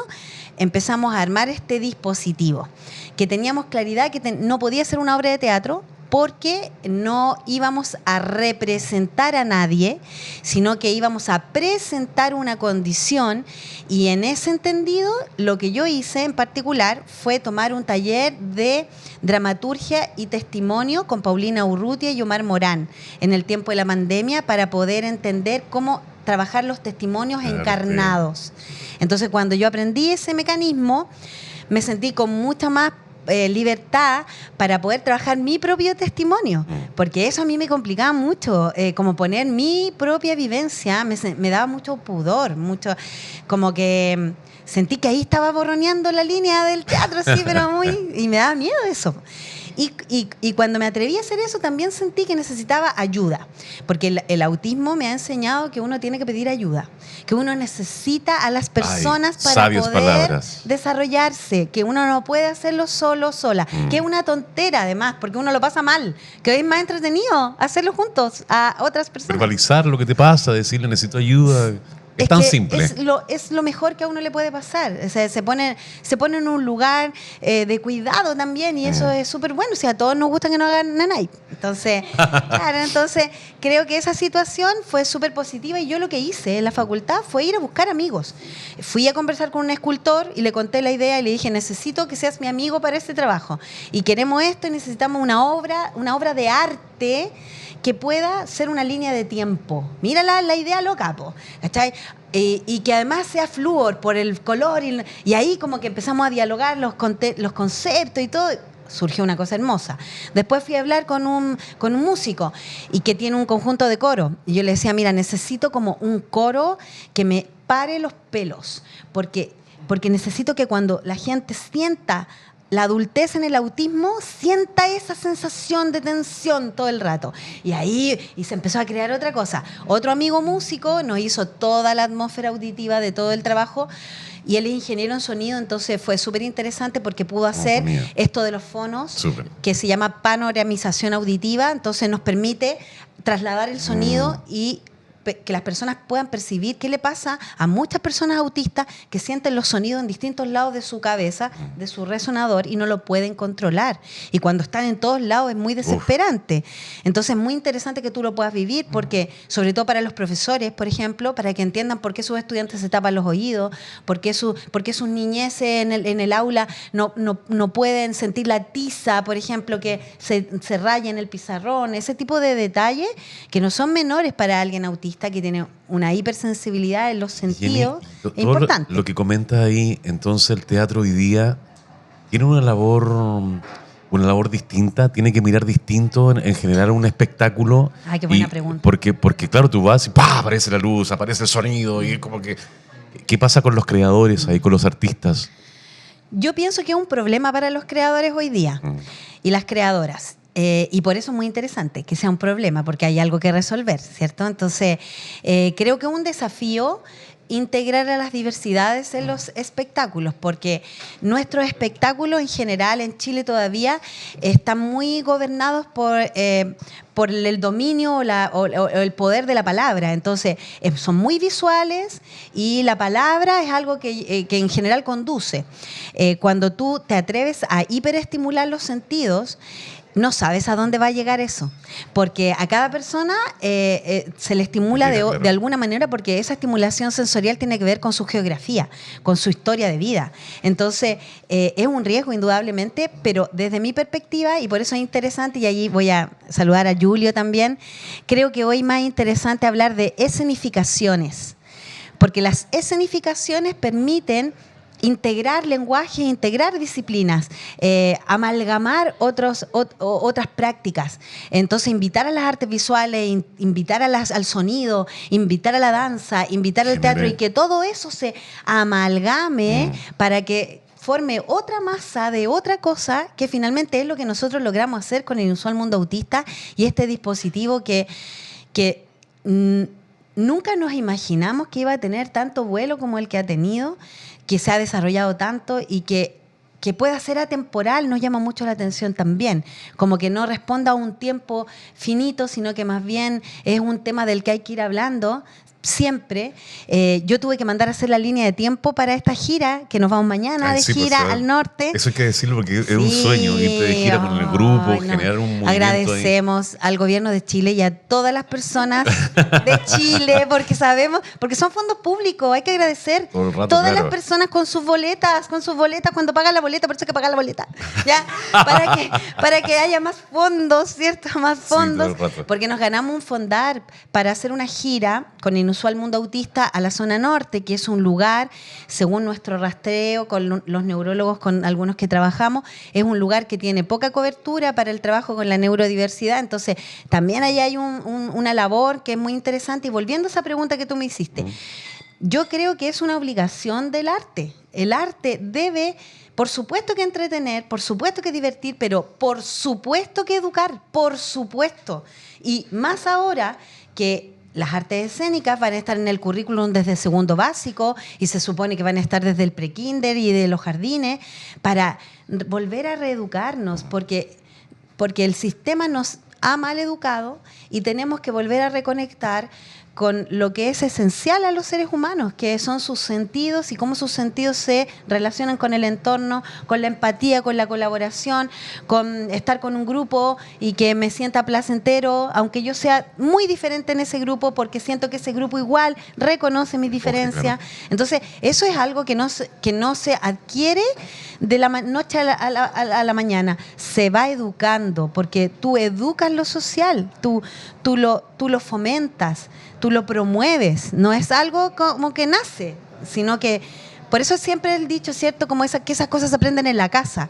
empezamos a armar este dispositivo, que teníamos claridad que no podía ser una obra de teatro, porque no íbamos a representar a nadie, sino que íbamos a presentar una condición. Y en ese entendido, lo que yo hice en particular fue tomar un taller de dramaturgia y testimonio con Paulina Urrutia y Omar Morán en el tiempo de la pandemia, para poder entender cómo trabajar los testimonios encarnados. Entonces, cuando yo aprendí ese mecanismo, me sentí con mucha más libertad para poder trabajar mi propio testimonio, porque eso a mí me complicaba mucho, como poner mi propia vivencia, me daba mucho pudor, mucho, como que sentí que ahí estaba borroneando la línea del teatro, así, pero y me daba miedo eso. Y cuando me atreví a hacer eso, también sentí que necesitaba ayuda, porque el autismo me ha enseñado que uno tiene que pedir ayuda, que uno necesita a las personas para poder desarrollarse, que uno no puede hacerlo solo, sola, que es una tontera además, porque uno lo pasa mal, que es más entretenido hacerlo juntos a otras personas. Verbalizar lo que te pasa, decirle necesito ayuda. Es tan que simple. es lo mejor que a uno le puede pasar. O sea, se pone en un lugar de cuidado también y eso es súper bueno. O sea, a todos nos gusta que no hagan nanay. Entonces, claro, entonces creo que esa situación fue súper positiva y yo lo que hice en la facultad fue ir a buscar amigos. Fui a conversar con un escultor y le conté la idea y le dije, necesito que seas mi amigo para este trabajo. Y queremos esto y necesitamos una obra de arte que pueda ser una línea de tiempo. Mira la idea loca, po, ¿cachai? Y que además sea flúor por el color. Y ahí como que empezamos a dialogar los conceptos y todo. Surgió una cosa hermosa. Después fui a hablar con un músico y que tiene un conjunto de coro. Y yo le decía, mira, necesito como un coro que me pare los pelos. Porque necesito que cuando la gente sienta la adultez en el autismo, sienta esa sensación de tensión todo el rato. Y ahí se empezó a crear otra cosa. Otro amigo músico nos hizo toda la atmósfera auditiva de todo el trabajo y él es ingeniero en sonido, entonces fue súper interesante porque pudo hacer esto de los fonos, que se llama panoramización auditiva, entonces nos permite trasladar el sonido y que las personas puedan percibir qué le pasa a muchas personas autistas que sienten los sonidos en distintos lados de su cabeza, de su resonador, y no lo pueden controlar. Y cuando están en todos lados es muy desesperante. Entonces es muy interesante que tú lo puedas vivir, porque sobre todo para los profesores, por ejemplo, para que entiendan por qué sus estudiantes se tapan los oídos, por qué sus niñeces en el aula no pueden sentir la tiza, por ejemplo, que se raya en el pizarrón, ese tipo de detalles que no son menores para alguien autista que tiene una hipersensibilidad en los sentidos, es importante. Lo que comenta ahí, entonces el teatro hoy día tiene una labor distinta, tiene que mirar distinto en generar un espectáculo. Ay, qué buena pregunta. Porque claro, tú vas y ¡pah! Aparece la luz, aparece el sonido y como que... ¿Qué pasa con los creadores ahí, con los artistas? Yo pienso que es un problema para los creadores hoy día y las creadoras. Y por eso es muy interesante que sea un problema, porque hay algo que resolver, ¿cierto? Entonces, creo que es un desafío integrar a las diversidades en los espectáculos, porque nuestros espectáculos en general en Chile todavía están muy gobernados por el dominio o el poder de la palabra. Entonces, son muy visuales y la palabra es algo que en general conduce. Cuando tú te atreves a hiperestimular los sentidos, no sabes a dónde va a llegar eso, porque a cada persona se le estimula de alguna manera, porque esa estimulación sensorial tiene que ver con su geografía, con su historia de vida. Entonces, es un riesgo indudablemente, pero desde mi perspectiva, y por eso es interesante, y allí voy a saludar a Julio también, creo que hoy más interesante hablar de escenificaciones, porque las escenificaciones permiten integrar lenguaje, integrar disciplinas, amalgamar otras prácticas. Entonces, invitar a las artes visuales, invitar al sonido, invitar a la danza, invitar al teatro, y que todo eso se amalgame para que forme otra masa de otra cosa, que finalmente es lo que nosotros logramos hacer con el Inusual Mundo Autista y este dispositivo que nunca nos imaginamos que iba a tener tanto vuelo como el que ha tenido, que se ha desarrollado tanto y que pueda ser atemporal. Nos llama mucho la atención también, como que no responda a un tiempo finito, sino que más bien es un tema del que hay que ir hablando siempre. Yo tuve que mandar a hacer la línea de tiempo para esta gira, que nos vamos mañana de gira al norte. Eso hay que decirlo porque es un sueño, irte de gira con el grupo, generar un movimiento. Agradecemos al gobierno de Chile y a todas las personas de Chile, porque son fondos públicos, hay que agradecer. Todo el rato, todas las personas con sus boletas, cuando pagan la boleta, por eso hay que pagar la boleta, ¿ya? para que haya más fondos, ¿cierto? Más fondos, porque nos ganamos un fondar para hacer una gira con Inusual Mundo Autista a la zona norte, que es un lugar, según nuestro rastreo con los neurólogos, con algunos que trabajamos, es un lugar que tiene poca cobertura para el trabajo con la neurodiversidad. Entonces, también ahí hay una labor que es muy interesante. Y volviendo a esa pregunta que tú me hiciste, yo creo que es una obligación del arte. El arte debe, por supuesto, que entretener, por supuesto que divertir, pero por supuesto que educar, por supuesto. Y más ahora que las artes escénicas van a estar en el currículum desde segundo básico y se supone que van a estar desde el prekinder y de los jardines, para volver a reeducarnos, porque el sistema nos ha mal educado y tenemos que volver a reconectar con lo que es esencial a los seres humanos, que son sus sentidos y cómo sus sentidos se relacionan con el entorno, con la empatía, con la colaboración, con estar con un grupo y que me sienta placentero, aunque yo sea muy diferente en ese grupo, porque siento que ese grupo igual reconoce mis diferencias. Entonces, eso es algo que no se adquiere de la noche a la mañana. Se va educando, porque tú educas lo social, tú lo fomentas, tú lo promueves, no es algo como que nace, sino que, por eso siempre el dicho, ¿cierto? Como que esas cosas se aprenden en la casa.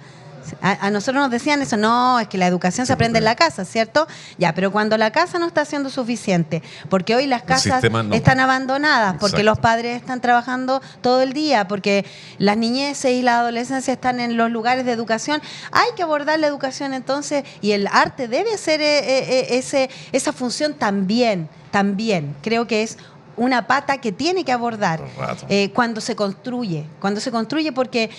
A nosotros nos decían eso, no, es que la educación se aprende en la casa, ¿cierto? Ya, pero cuando la casa no está siendo suficiente, porque hoy las casas están abandonadas, porque los padres están trabajando todo el día, porque las niñeces y la adolescencia están en los lugares de educación, hay que abordar la educación entonces, y el arte debe hacer esa función también. Creo que es una pata que tiene que abordar cuando se construye, porque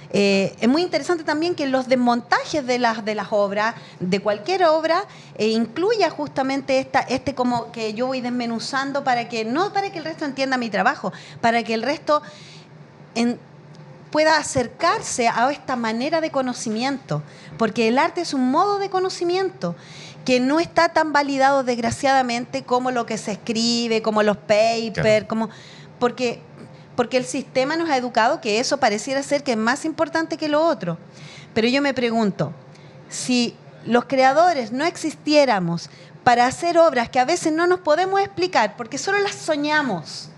es muy interesante también que los desmontajes de las obras, de cualquier obra, incluya justamente como que yo voy desmenuzando no para que el resto entienda mi trabajo, para que el resto pueda acercarse a esta manera de conocimiento, porque el arte es un modo de conocimiento que no está tan validado, desgraciadamente, como lo que se escribe, como los papers, porque el sistema nos ha educado que eso pareciera ser que es más importante que lo otro. Pero yo me pregunto, si los creadores no existiéramos para hacer obras que a veces no nos podemos explicar, porque solo las soñamos,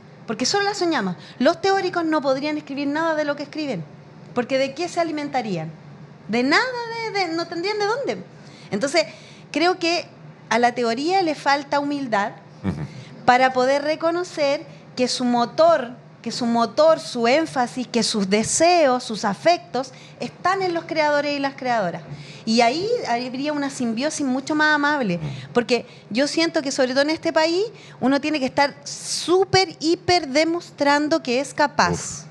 los teóricos no podrían escribir nada de lo que escriben, porque ¿de qué se alimentarían? De nada, no tendrían de dónde. Entonces, creo que a la teoría le falta humildad para poder reconocer que su motor, su énfasis, que sus deseos, sus afectos están en los creadores y las creadoras. Y ahí habría una simbiosis mucho más amable, porque yo siento que sobre todo en este país uno tiene que estar súper, hiper demostrando que es capaz.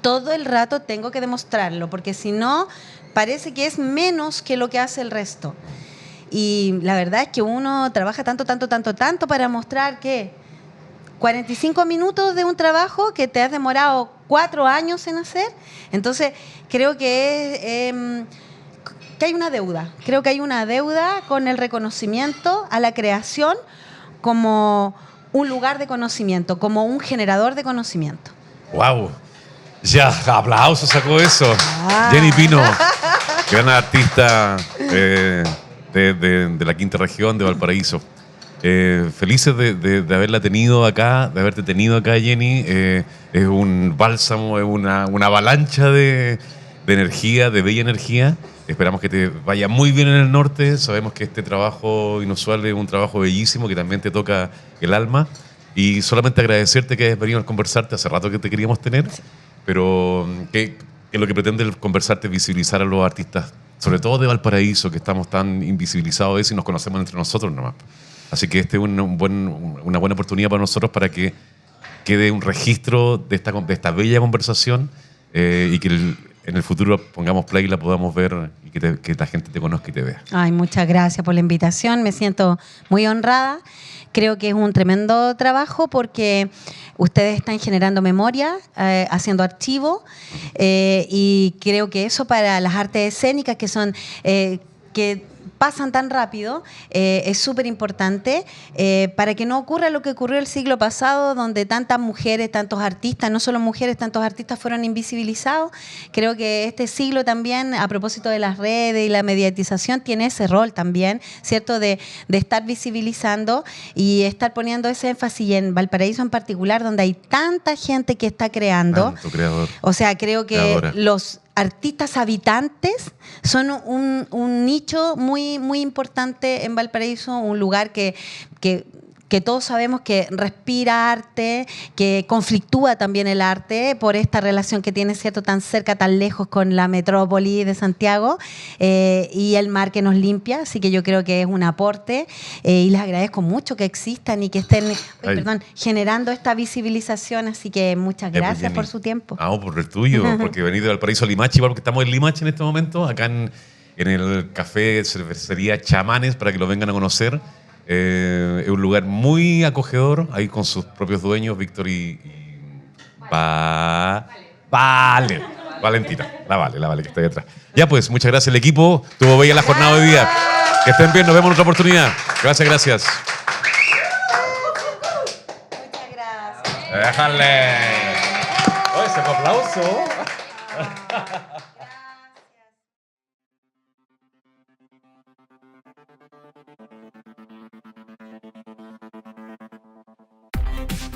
Todo el rato tengo que demostrarlo, porque si no, parece que es menos que lo que hace el resto. Y la verdad es que uno trabaja tanto para mostrar que 45 minutos de un trabajo que te has demorado 4 años en hacer. Entonces, creo que hay una deuda. Creo que hay una deuda con el reconocimiento a la creación como un lugar de conocimiento, como un generador de conocimiento. ¡Wow! Ya, aplausos sacó eso. Jenny Pino, gran artista de la quinta región de Valparaíso. Felices de haberla tenido acá, de haberte tenido acá, Jenny. Es un bálsamo, es una avalancha de energía, de bella energía. Esperamos que te vaya muy bien en el norte. Sabemos que este trabajo inusual es un trabajo bellísimo que también te toca el alma. Y solamente agradecerte que hayas venido a conversarte. Hace rato que te queríamos tener, pero que lo que pretende el conversarte es visibilizar a los artistas, sobre todo de Valparaíso, que estamos tan invisibilizados a veces y nos conocemos entre nosotros nomás. Así que este es una buena oportunidad para nosotros para que quede un registro de esta bella conversación y que en el futuro pongamos play y la podamos ver y que la gente te conozca y te vea. Ay, muchas gracias por la invitación. Me siento muy honrada. Creo que es un tremendo trabajo porque ustedes están generando memoria, haciendo archivo y creo que eso para las artes escénicas que son... que pasan tan rápido, es súper importante para que no ocurra lo que ocurrió el siglo pasado, donde tantas mujeres, tantos artistas, no solo mujeres, tantos artistas fueron invisibilizados. Creo que este siglo también, a propósito de las redes y la mediatización, tiene ese rol también, ¿cierto? De estar visibilizando y estar poniendo ese énfasis, y en Valparaíso en particular, donde hay tanta gente que está creando. Tanto creador. O sea, creo que creadora. Los artistas habitantes son un nicho muy, muy importante en Valparaíso, un lugar que todos sabemos que respira arte, que conflictúa también el arte por esta relación que tiene, ¿cierto?, tan cerca, tan lejos con la metrópoli de Santiago y el mar que nos limpia. Así que yo creo que es un aporte y les agradezco mucho que existan y que estén generando esta visibilización. Así que muchas gracias por su tiempo. Por el tuyo, porque venís de Valparaíso a Limache, igual porque estamos en Limache en este momento, acá en el café cervecería Chamanes, para que lo vengan a conocer. Es un lugar muy acogedor, ahí con sus propios dueños, Víctor Vale. Valentina, la Vale que está ahí atrás. Ya pues, muchas gracias al equipo. Tuvo bella la jornada de hoy día. Que estén bien, nos vemos en otra oportunidad. Gracias, gracias. Muchas gracias. Déjale. Oye, ese aplauso. Gracias.